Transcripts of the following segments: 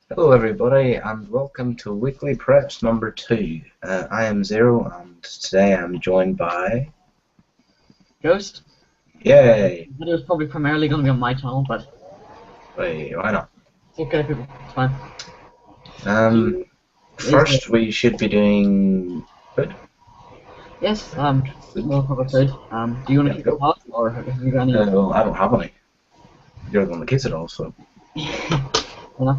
Hello everybody and welcome to Weekly Preps number 2. I am Zero and today I'm joined by... Ghost? Yay! The video is probably primarily going to be on my channel, but... Wait, why not? It's okay people, it's fine. First we should be doing... food? Yes, we'll cover food. Do you want to keep it hot, or have you got any... Well, I don't have any. You're the one that keeps it all, so...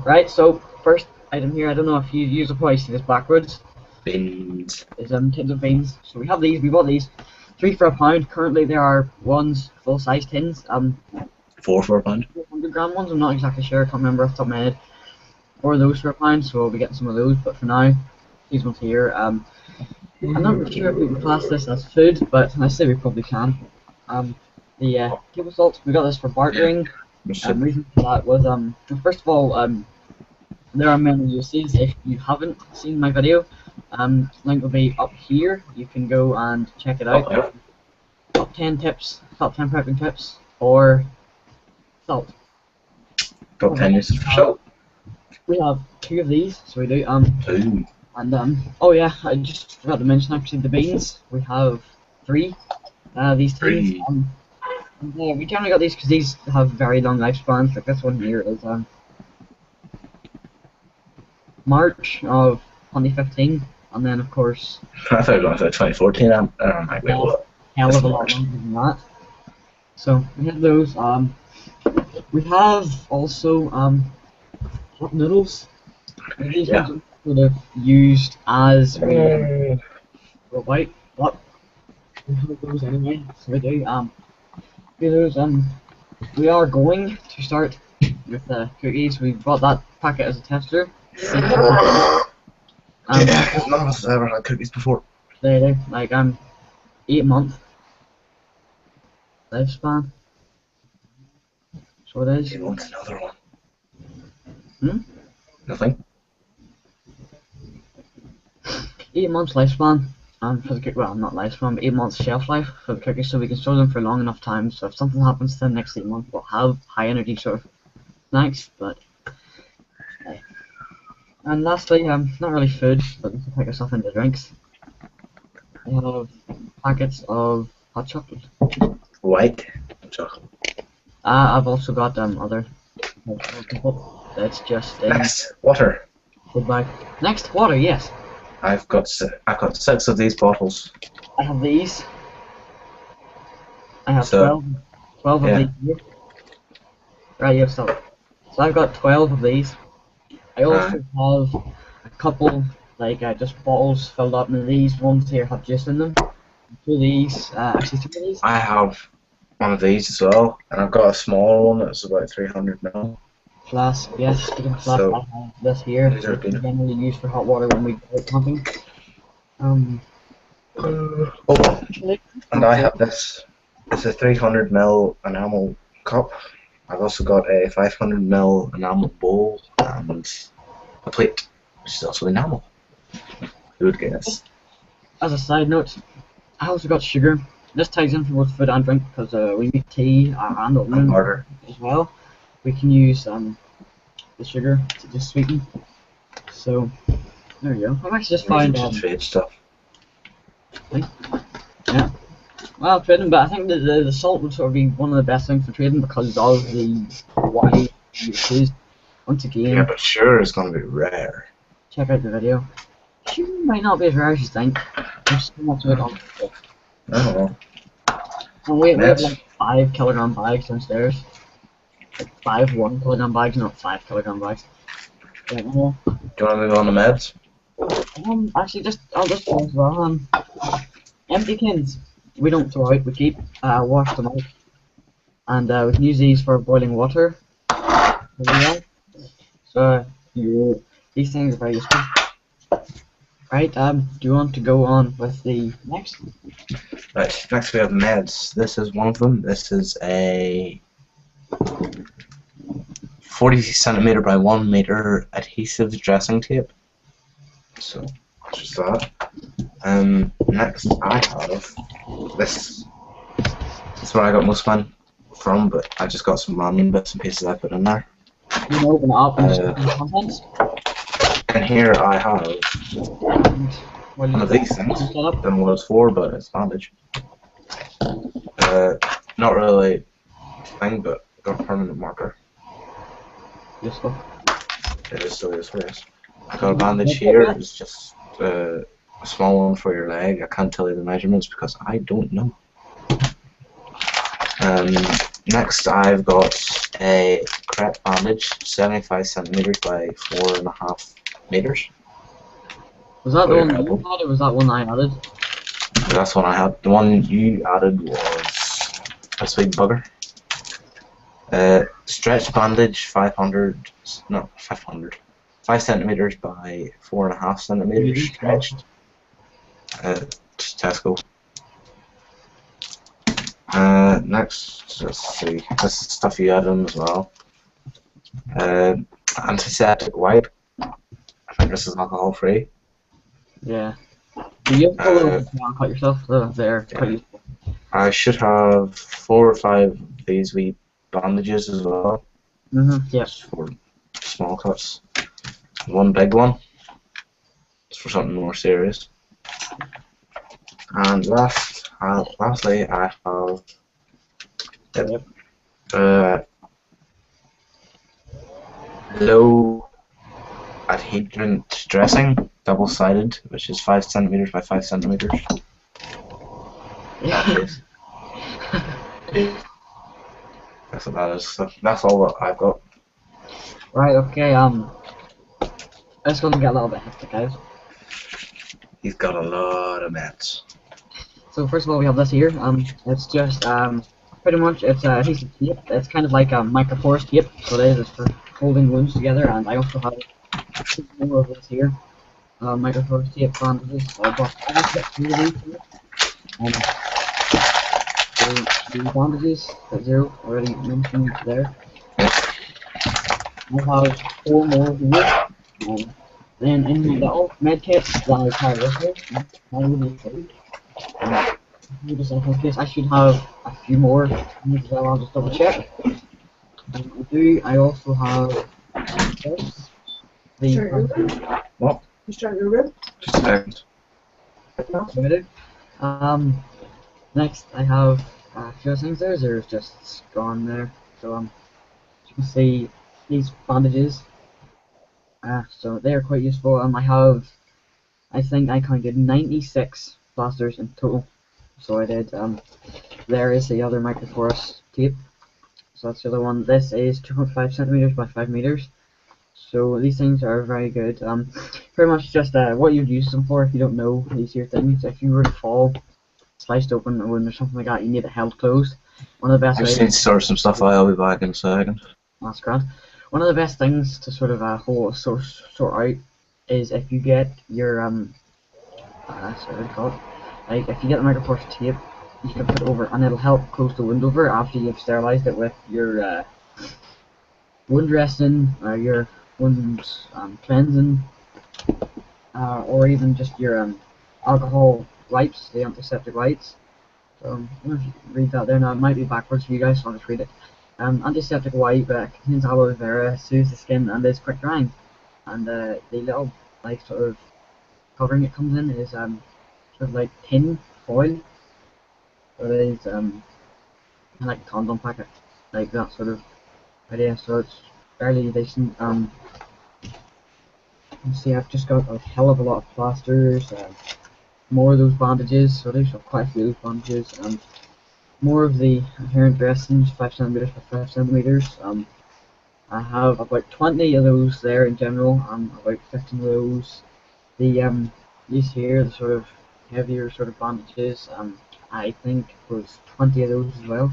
Right, so first item here, I don't know if you will probably see this backwards. Beans. Is tins of beans. So we have these, we bought these. 3 for £1. Currently there are ones, full-size tins. 4 for £1. 100-gram ones, I'm not exactly sure, I can't remember off the top of my head. 4 of those for £1, so we'll be getting some of those, but for now, these ones here. I'm not really sure if we can class this as food, but I say we probably can. The table salt, we got this for bartering. Reason for that was, first of all, there are many uses. If you haven't seen my video, link will be up here. You can go and check it out. Top 10 tips, top 10 prepping tips for salt. Top 10 uses for salt. We have 2 of these, so we do. 2. And oh yeah, I just forgot to mention actually the beans. We have 3. These tins. Yeah, we generally got these because these have very long lifespans. Like this one here is March of 2015, and then of course. I thought it was 2014. I don't know, what? Hell of a lot longer than that. So we have those. We have also hot noodles. These ones are sort of used as we. Wait, what? We have those anyway. So we do. We are going to start with the cookies. We bought that packet as a tester. Yeah, because none of us have ever had cookies before. They do, like 8-month lifespan. So it is. He wants another one. Hmm? Nothing. 8 months lifespan. For the cookie, well, not lifespan, but 8 months shelf life for the cookies, so we can store them for long enough time. So if something happens to them next 8 months, we'll have high energy sort of snacks. But and lastly, not really food, but we can take us off into drinks. We have packets of hot chocolate. White chocolate. I've also got other. That's just Next, water. Goodbye. Next, water. Yes. I've got 6 of these bottles. I have these. I have 12 of these here. Right, you have some. So I've got 12 of these. I also have a couple, like just bottles filled up, and these ones here have juice in them. 2 of these, actually 3 of these. I have one of these as well, and I've got a smaller one that's about 300 ml. Flask, yes, speaking of flask, I have this here. It's generally used for hot water when we go camping. And I have this. It's a 300 ml enamel cup. I've also got a 500 ml enamel bowl and a plate, which is also enamel. Who would guess? As a side note, I also got sugar. This ties in for both food and drink because we make tea and oatmeal as well. We can use the sugar to just sweeten. So there you go. I've actually just found trade stuff. Yeah. Well, trading, but I think the salt would sort of be one of the best things for trading because of the wide uses. Once again. Yeah, but sure, it's going to be rare. Check out the video. Sure, might not be as rare as you think. There's so much of it on. I don't know. And we have like 5 kilogram bags downstairs. Like 5 1 kilogram bags, not 5 kilogram bags. Yeah, do you want to move on to meds? Actually, I'll just go as well. Empty cans. We don't throw out, we keep, wash them out. And we can use these for boiling water. So, these things are very useful. Right, do you want to go on with the next? Right, next we have meds. This is one of them. This is a 40 centimeter by 1 meter adhesive dressing tape. So, just that. Next I have this. That's where I got most of mine from, but I just got some random bits and pieces I put in there. You can open it up and just Uh, open the contents. and here I have And while one you of these things. set up, Don't know what it's for, but it's bandage. Not really a thing, but got a permanent marker. useful. It is still useful, yes. I got a bandage here. It's just a small one for your leg. I can't tell you the measurements because I don't know. Next, I've got a crep bandage, 75 centimeters by 4.5 meters. Was that the Very one that you helpful. had, or was that one I added? That's one I had. The one you added was a sweet bugger. Stretch bandage, 500, no, 500. 5 centimeters by 4.5 centimeters stretched. Tesco. Next, let's see. This is stuff you add in as well. Antiseptic wipe. I think this is alcohol free. Yeah. Do you have a little cut yourself? There, Yeah. quite useful. I should have 4 or 5 of these wee bandages as well. Yep. Just for small cuts. One big one. It's for something more serious. And lastly, I have low adherent dressing, double-sided, which is 5 centimeters by 5 centimeters. That's what that is. That's all that I've got. Right, okay, it's gonna get a little bit hectic, guys. He's got a lot of meds. So first of all, we have this here. It's just pretty much it's adhesive tape. It's kind of like a microporous tape. So it is for holding wounds together. And I also have more of this here. Microporous tape bandages. So I bought 2 of these here. The bandages that Zero already mentioned there. I have 4 more here. Then in my little med kit that I carry with me, I will food. Just in case, I should have a few more as well. I'll just double check. I also have this. What? You trying to rib? Just a second. Next I have a few things there. There's just gone there. So you can see these bandages. So they are quite useful. I think I counted 96 plasters in total. So I did. There is the other microporous tape. So that's the other one. This is 2.5 centimeters by 5 meters. So these things are very good. Pretty much just what you'd use them for if you don't know these here things. If you were to fall, sliced open a wound or something like that, you need it held closed. One of the best I just need to sort some stuff out. I'll be back in a second. That's grand. One of the best things to sort of sort out is if you get your sorry, what do you call it? Like if you get the microporous tape, you can put it over, and it'll help close the wound over after you've sterilized it with your wound dressing, your wound cleansing, or even just your alcohol wipes, the antiseptic wipes. So I don't know if you can read that there now. It might be backwards for you guys, so I'll just read it. Antiseptic wipe contains aloe vera, soothes the skin, and is quick drying. And the little like sort of covering it comes in is sort of like tin foil. So it is kind of like a condom packet, like that sort of idea. So it's fairly decent. You see, I've just got a hell of a lot of plasters, more of those bandages. So there's quite a few of those bandages. More of the adherent dressings, 5 centimeters by 5 centimeters. I have about 20 of those there in general. About 15 of those. These here, the sort of heavier sort of bandages. I think was 20 of those as well.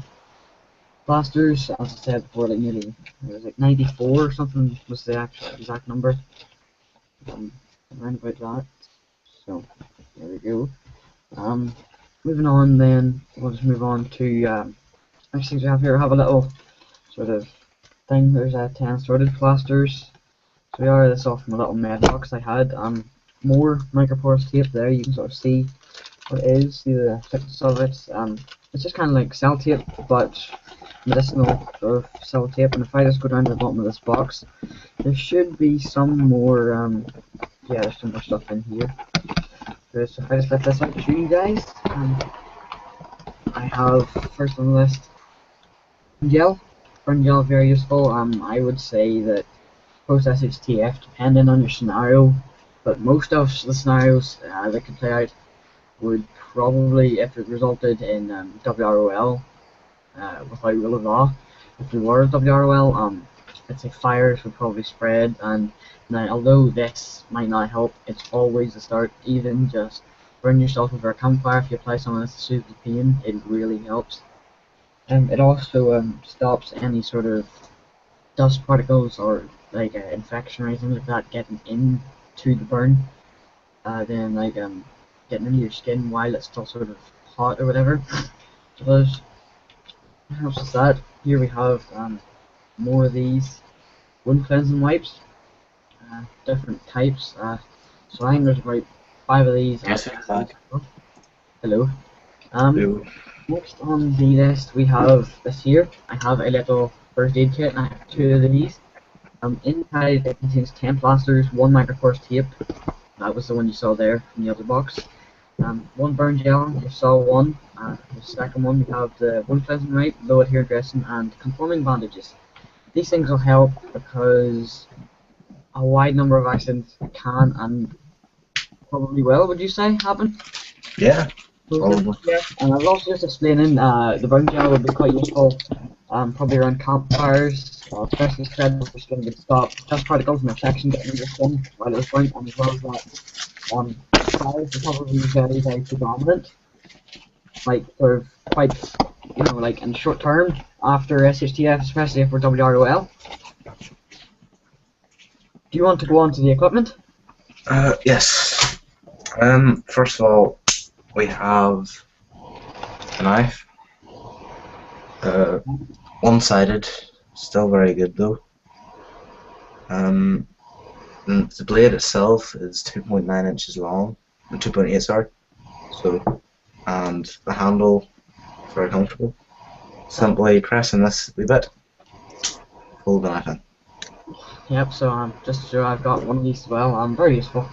Plasters, as I said before, like nearly, it was like 94 or something was the actual exact number. Around about that. So there we go. Moving on then, we'll just move on to next things we have here. I have a little sort of thing. There's 10 sorted plasters. So we are this off from a little med box I had. More microporous tape there. You can sort of see what it is. See the thickness of it. It's just kind of like cell tape, but medicinal sort of sellotape, and if I just go down to the bottom of this box, there should be some more, yeah, there's some more stuff in here. So if I just let this out to you guys, I have, first on the list, gel. Burn gel, very useful. I would say that post SHTF, depending on your scenario, but most of the scenarios that could play out would probably, if it resulted in WROL, without rule of law, if there were WROL, I'd say fires would probably spread. And now, although this might not help, it's always a start. Even just burn yourself over a campfire, if you apply some of this to soothe the pain, it really helps. It also stops any sort of dust particles or like infection or anything like that getting into the burn. Then like getting into your skin while it's still sort of hot or whatever. So those helps with that. Here we have more of these wound cleansing wipes, different types. So I think there's about 5 of these. Yes, Hello. Hello. Next on the list we have this here. I have a little first aid kit and I have 2 of these. Inside it contains 10 plasters, 1 microforce tape. That was the one you saw there in the other box. 1 burn gel, you saw 1. The second one we have the wound cleansing wipe, low adherent dressing, and conforming bandages. These things will help because a wide number of accidents can and probably will, would you say, happen? Yeah. Probably. Yeah, and I was also just explaining the burn gel would be quite useful, probably around campfires, especially spread if there's going to be stop dust particles and infection getting into your skin while it's burnt, and as well as that on fires are probably very, very predominant, like sort of quite, you know, like in the short term after SHTF, especially if we're WROL. Do you want to go on to the equipment? Yes. First of all, we have a knife. One-sided, still very good though. And the blade itself is 2.9 inches long, 2.8 sorry. So, and the handle very comfortable. Simply pressing this wee bit, pull the knife in. Yep. So just to show, I've got one of these as well. Very useful.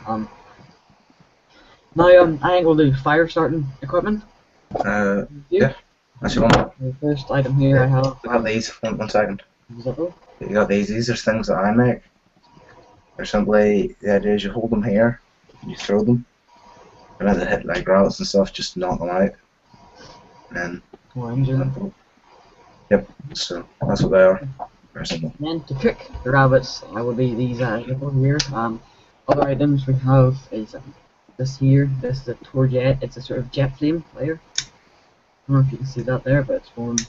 Now I think we'll do fire starting equipment. Yeah, that's your one. The first item here I have. We got these. One second. Zippo. You got these. These are things that I make. They're simply, the idea is you hold them here, you throw them, and as they hit like rabbits and stuff, just knock them out. And then, yep. So that's what they are. Very simple. Then to cook the rabbits, I will be these over here. Other items we have is this here. This is a Tourjet. It's a sort of jet flame layer. I don't know if you can see that there, but it's going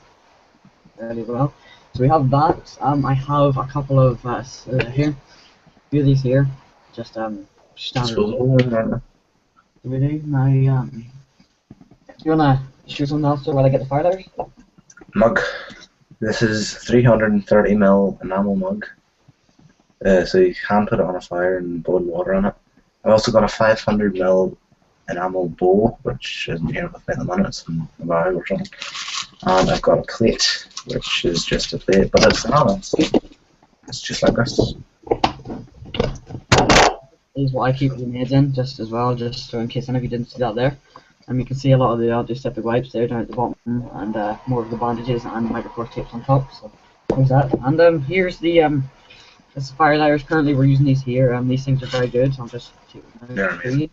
fairly well. So we have that. I have a couple of here. A few of these here. Just standard. Disposable, Do we do? Now, do you wanna shoot something else while I get the fire lighters? Mug. This is 330ml enamel mug. So you can put it on a fire and boil water on it. I've also got a 500ml enamel bowl, which isn't here with me at the minute, it's in the bag or something. And I've got a plate, which is just a plate, but it's enamel. It's just like this. These is what I keep the grenades in, just as well, just so in case any of you didn't see that there. And you can see a lot of the antiseptic wipes there down at the bottom, and more of the bandages and microforce tapes on top. So there's that. And here's the this fire lighters. Currently we're using these here. These things are very good. So I'm just taking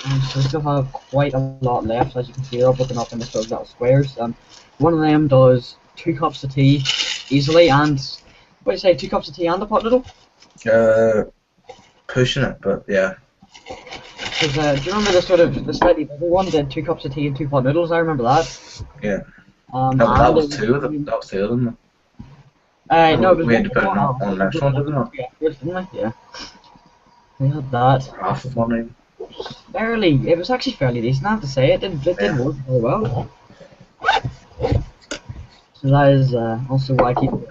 so we still have quite a lot left, as you can see. They're all broken up into sort of little squares. One of them does 2 cups of tea easily, and what do you say, 2 cups of tea and a pot noodle? Pushing it, but yeah. Because do you remember the slightly bigger one did 2 cups of tea and 2 pot noodles? I remember that. Yeah. That was 2 of them. That was 2 of them. No, we had to put it on the next one, didn't we? Yeah, didn't we? Yeah. We had that. Half of one even. Barely. It was actually fairly decent, I have to say. It did work very well. So that is also why I keep it.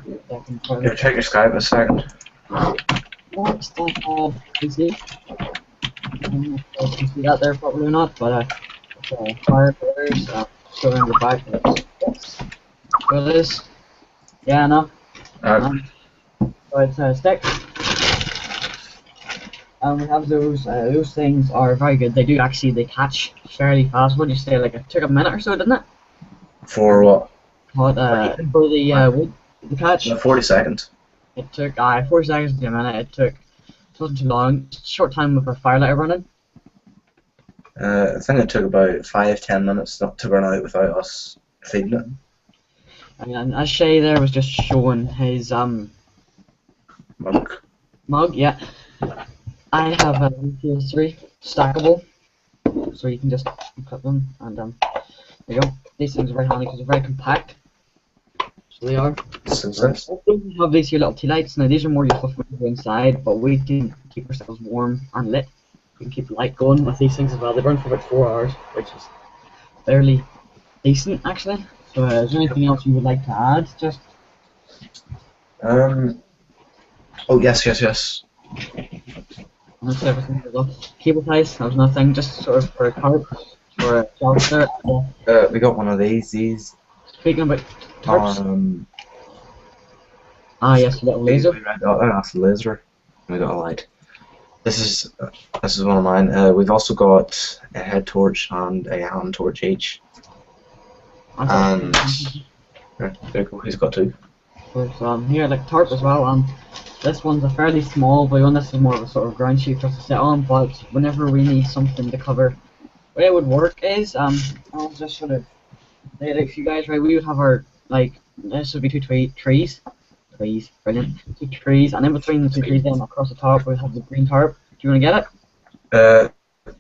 Here, check your Skype a second. Next, I have PC. I don't know if you can see that there probably or not, but fire pillars, still in the back. So it is. Yeah, no. So it's a stick. We have those things are very good. They do actually, they catch fairly fast. What do you say, like it took a minute or so, didn't it? For what? What, for the wood, the catch? 40 seconds. It took 40 seconds to a minute. It wasn't too long. Just a short time with our firelight running. I think it took about 5-10 minutes not to run out without us feeding it. And as Shay there was just showing his mug, yeah. I have a PS3 stackable, so you can just put them, and there you go. These things are very handy because they're very compact. So they are. We have these here little tea lights. Now these are more useful for when we go inside, but we can keep ourselves warm and lit. We can keep the light going with these things as well. They burn for about 4 hours, which is fairly decent actually. So is there anything else you would like to add? Just oh yes. that's everything. Cable ties, that was nothing, just sort of for a tarp, for a shelter. We got one of these. Speaking about tarps. Yes, a little laser. That's the laser. We got a light. This is one of mine. We've also got a head torch and a hand torch each. And there you go. He's got 2. There's here like tarp as well. This one's a fairly small blue one. This is more of a sort of ground sheet for us to sit on. But whenever we need something to cover, the way it would work is I'll just sort of lay it out for you guys. Right, we would have our this would be 2 trees, brilliant, 2 trees, and in between the 2 trees, then across the top we have the green tarp. Do you want to get it?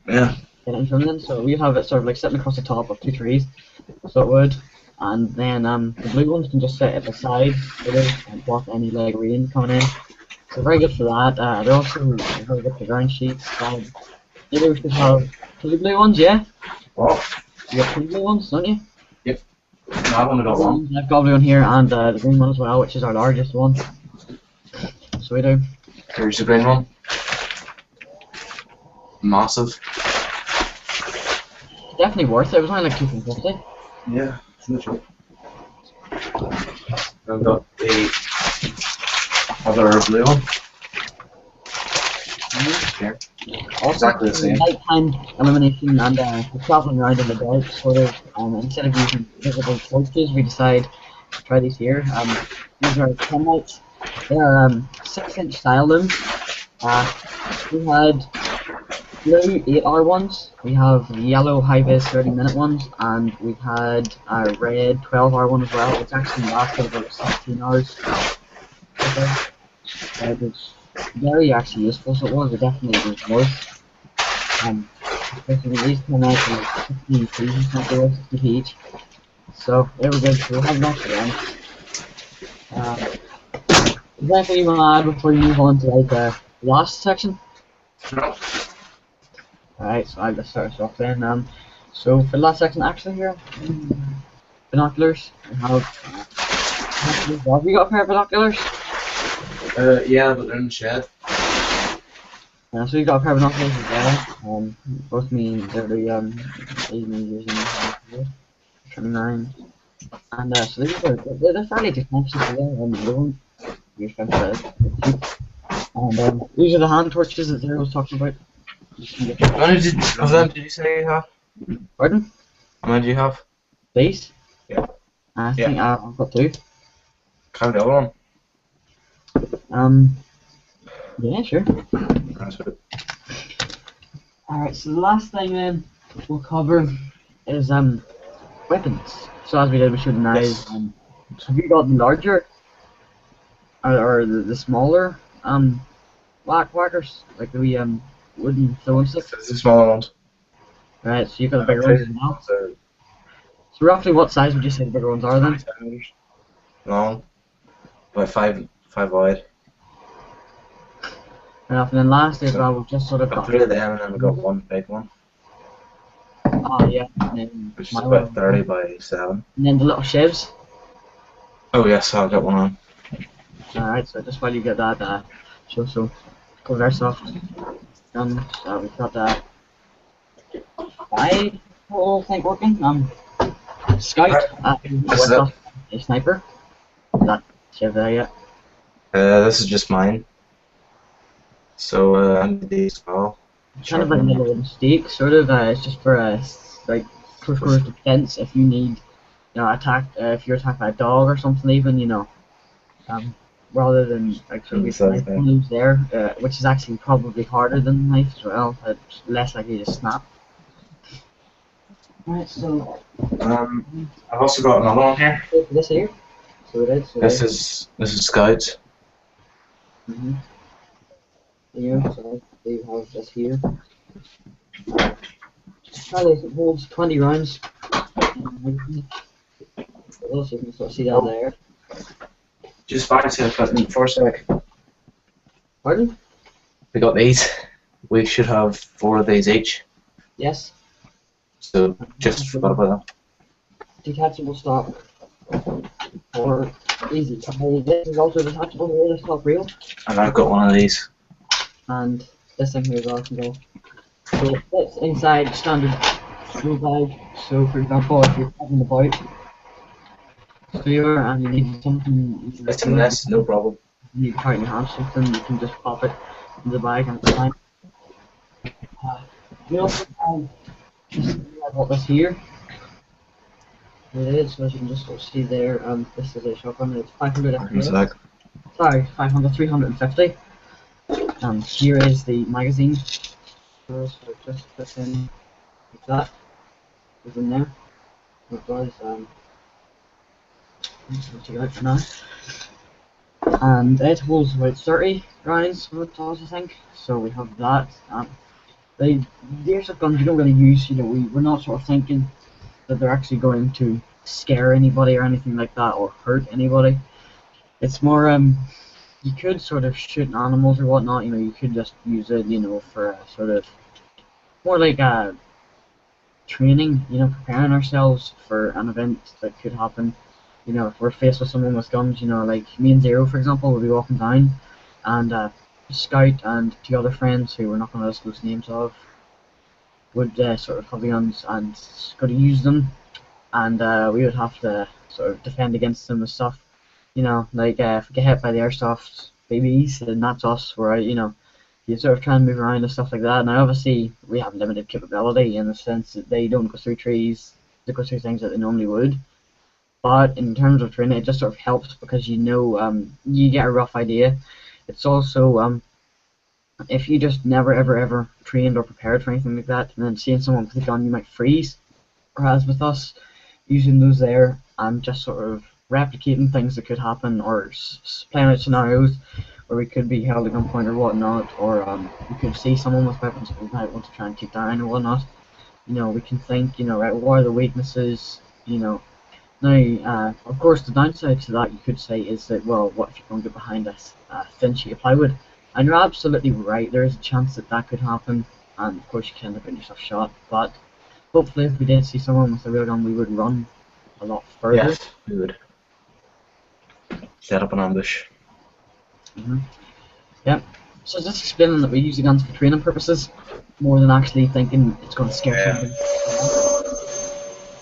Yeah. Get it in from then. So we have it sort of like sitting across the top of 2 trees. So it would. And then the blue ones can just sit at the side and block any leg rain coming in. So very good for that. They're also very good for ground sheets. Maybe we should have 2 blue ones, yeah? What? You got 2 blue ones, don't you? Yep. No, I've only got 1. I've got blue one here and the green one as well, which is our largest one. So we do. Here's the green one. Massive. Definitely worth it. It was only like $2.50. Yeah. I've got the other blue one. Here. Also, Exactly the same. Nighttime illumination and traveling around in the dark, sort of. Instead of using visible torches, we decide to try these here. These are 10 lights. They are 6-inch style looms. We had blue 8-hour ones, we have yellow high-vis 30-minute ones, and we had a red 12-hour one as well, which actually lasted about 16 hours. It was very actually useful, so it was definitely worth. Especially with these 10 nights and 15 trees, not there, 60 each. So they were good, so we have lots of them. Is there anything you want to add before you move on to like the last section? No. Alright, so I'll just start us off then. So for the last section actually here, binoculars. We have you got a pair of binoculars? Yeah, but they're in the shed. So you got a pair of binoculars as well. Both me they're the 29. And so they're fairly expensive today, and they won't be expensive. And these are the hand torches that Zero was talking about. How many of them did you say you have? Pardon? How many do you have? These? Yeah. I think I've got 2. Can I have the other one? Yeah, sure. That's it. Alright, so the last thing then we'll cover is weapons. So as we did with shooting knives, have you got the larger or the smaller whackers, like the wee wooden throwing sticks? It's the smaller ones. Right, so you've got the bigger ones now. So roughly what size would you say the bigger ones are then? 5 centimeters long, about 5 wide. Enough, and then lastly as well, we've just sort of got 3 of them, and then we've got 1 big one. Oh yeah, and then which is about 30 by 7. And then the little shivs. Oh yes, I'll get one on. Alright, so just while you get that, so cover airsoft. So we've got that 5 whole thing working. Scout. a sniper. That Shiv there yet? This is just mine. So I'm these as well. Kind of like a little wooden stake, sort of. It's just for like close quarters defense. If you need, attack. If you're attacked by a dog or something, even rather than like sort of a knife moves there, which is actually probably harder than the knife as well. It's less likely to snap. Right, so I've also got another one here. This here. So it is. So this is Scouts. Here, so they have this here. Probably holds 20 rounds. Also, you can sort of see that there. Just back to equipment for a sec. Pardon? We got these. We should have 4 of these each. Yes. So just forgot about that. Detachable stock. Or easy. This is also detachable here, this top reel. And I've got one of these. And this thing here as well can go. So it's inside standard school bag. So for example, if you're having the bike clear and you need something, It's in this, no problem. You can try in your hand something, you can just pop it in the bag and it's fine. We also have just got this here. It is, so as you can just sort of see there, this is a shotgun, it's 500 FPS. Sorry, 500, 350. Here is the magazine. So just put in like that. Goes in there. It does, I'm just going to take it out for now. And it holds about 30 rounds for it does, I think. So we have that. The airsoft guns we don't really use, we're not sort of thinking that they're actually going to scare anybody or anything like that or hurt anybody. It's more you could sort of shoot animals or whatnot, you could just use it, for sort of more like training, preparing ourselves for an event that could happen. If we're faced with someone with guns, like me and Zero, for example, will be walking down, and Scout and 2 other friends who we're not going to disclose names of would sort of have the guns and go to use them, and we would have to sort of defend against them and stuff. Like if we get hit by the airsoft babies, then that's us. Where you sort of try and move around and stuff like that. Now obviously we have limited capability in the sense that they don't go through trees, they go through things that they normally would. But in terms of training, it just sort of helps because you get a rough idea. It's also if you just never ever trained or prepared for anything like that, and then seeing someone with a gun, you might freeze. Whereas with us, using those there and just sort of replicating things that could happen, or playing out scenarios where we could be held at gunpoint or whatnot, or we could see someone with weapons that we might want to try and take down or whatnot. We can think, right, what are the weaknesses, Now, of course, the downside to that, you could say, is that, well, what if you don't get behind us thin sheet of plywood? And you're absolutely right, there is a chance that that could happen, and of course you can end up getting yourself shot, but hopefully if we did see someone with a real gun, we would run a lot further. Yes, we would. Set up an ambush. Yep. So just explaining that we use the guns for training purposes, more than actually thinking it's going to scare somebody.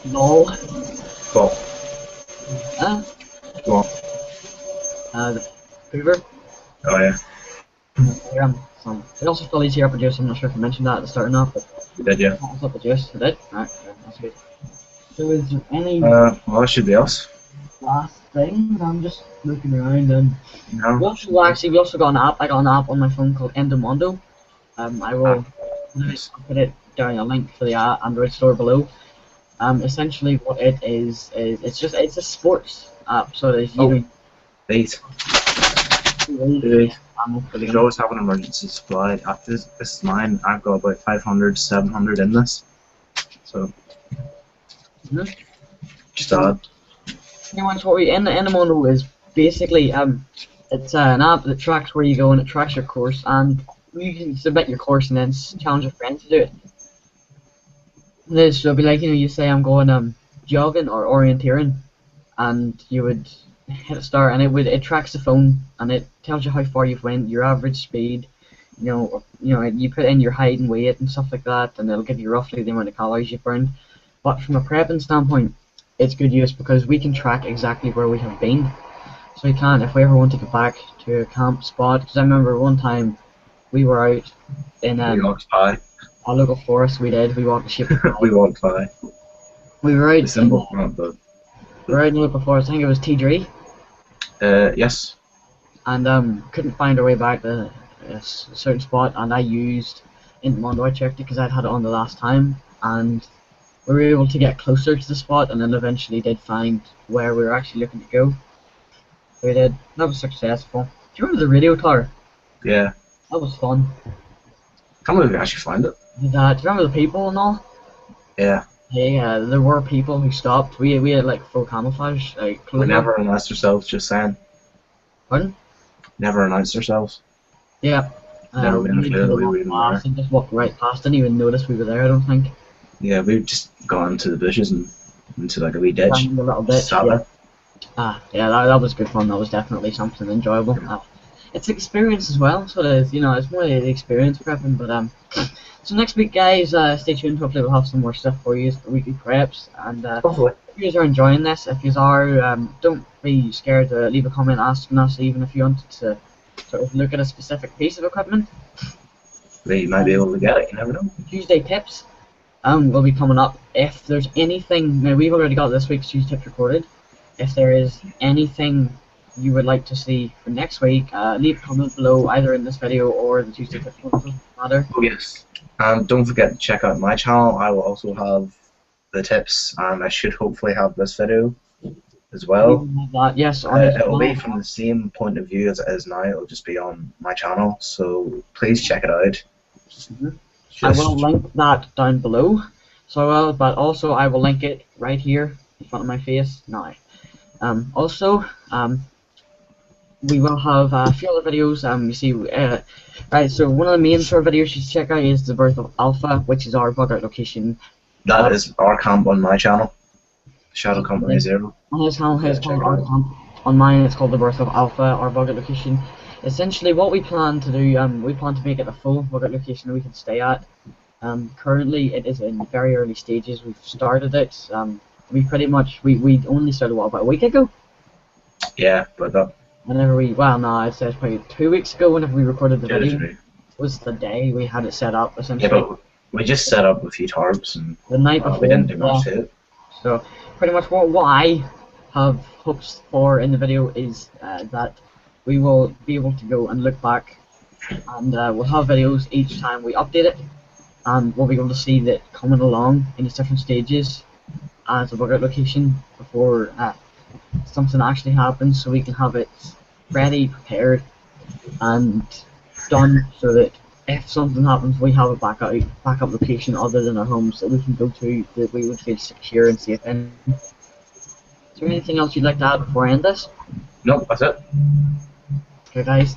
LOL. Go on. The Hoover. Oh yeah. It also still leads here up a juice. I'm not sure if I mentioned that at the start or not, but You did, yeah. it's up a juice. I did. Alright, that's good. So is there any Well, that should be us. last thing? I'm just looking around and No. we also got an app. I got an app on my phone called Endomondo. I will put it down a link for the Android store below. Essentially what it is it's a sports app. So there's These. You should always have an emergency supply. This is mine. I've got about 500, 700 in this. So, just add. Anyways, what we Endomondo is basically it's an app that tracks where you go and it tracks your course, and you can submit your course and then challenge a friend to do it. This would be like, you say I'm going jogging or orienteering, and you would hit start, and it tracks the phone and it tells you how far you've went, your average speed, you put in your height and weight and stuff like that, and it'll give you roughly the amount of calories you've burned. But from a prepping standpoint, it's good use because we can track exactly where we have been. So we can, if we ever want to get back to a camp spot, because I remember one time we were out in We walked by. a local forest. We walked the sheep. We walked by. We were out The symbol front, but we were out in a local forest. I think it was T3, yes. and couldn't find our way back to a certain spot, and I used Intmondo. I checked it because I'd had it on the last time, and we were able to get closer to the spot, and then eventually did find where we were actually looking to go. We did. That was successful. Do you remember the radio tower? Yeah. That was fun. Can't believe we actually found it. Do you remember the people and all? Yeah. Hey, there were people who stopped. We had like full camouflage, like We clothing. never announced ourselves, just saying. Pardon? Never announced ourselves. Yeah. Never We been made clear it that we walk were even past there. and just walked right past. Didn't even notice we were there. I don't think. Yeah, we've just gone to the bushes and into like a wee ditch. Ran a little bit. Sat Yeah. there. Yeah. That was good fun. That was definitely something enjoyable. It's experience as well. So it's it's more the experience prepping. But so next week, guys, stay tuned. Hopefully, we'll have some more stuff for you for weekly preps. And Hopefully. if you are enjoying this, if you are, don't be scared to leave a comment asking us, even if you wanted to sort of look at a specific piece of equipment. We might be able to get it, you never know. Tuesday tips will be coming up. If there's anything, now we've already got this week's Tuesday tips recorded. If there is anything you would like to see for next week, leave a comment below, either in this video or the Tuesday tips one, doesn't matter. Oh yes. And don't forget to check out my channel. I will also have the tips, and I should hopefully have this video as well. Yes, on his It will be channel. from the same point of view as it is now. It'll just be on my channel, so please check it out. I will link that down below, so I will, but also I will link it right here in front of my face now. Also, we will have a few other videos. You see, right. So one of the main sort of videos you should check out is the birth of Alpha, which is our bug out location. That is our camp on my channel, Shadow Company Zero. On his channel, Yeah, his check called it our out. camp. On mine, it's called the birth of Alpha, our bug out location. Essentially, what we plan to do, we plan to make it a full bug out location we can stay at. Currently, it is in very early stages. We've started it. We pretty much we only started about a week ago. Yeah, but that I'd say it's probably 2 weeks ago. Whenever we recorded the video, true. was the day we had it set up. Yeah, Essentially, but we just set up a few tarps and the night before. we didn't do much to it. So pretty much what I have hopes for in the video is that we will be able to go and look back, and we'll have videos each time we update it, and we'll be able to see that coming along in its different stages as a bug out location before something actually happens, so we can have it ready, prepared, and done, so that if something happens, we have a backup location other than our homes that we can go to that we would feel secure and safe in. Is there anything else you'd like to add before I end this? Nope, that's it. Okay, guys.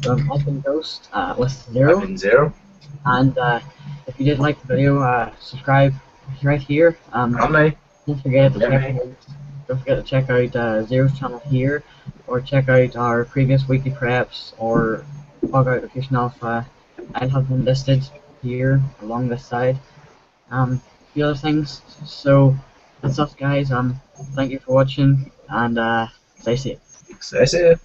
I've been Ghost with Zero, I've been Zero. and if you did like the video, subscribe right here. Not me. Don't forget to Yeah, check out, Zero's channel here, or check out our previous weekly preps or bug out location alpha. I'll have them listed here along this side. A few other things. So that's us, guys. Thank you for watching, and stay safe. Stay safe.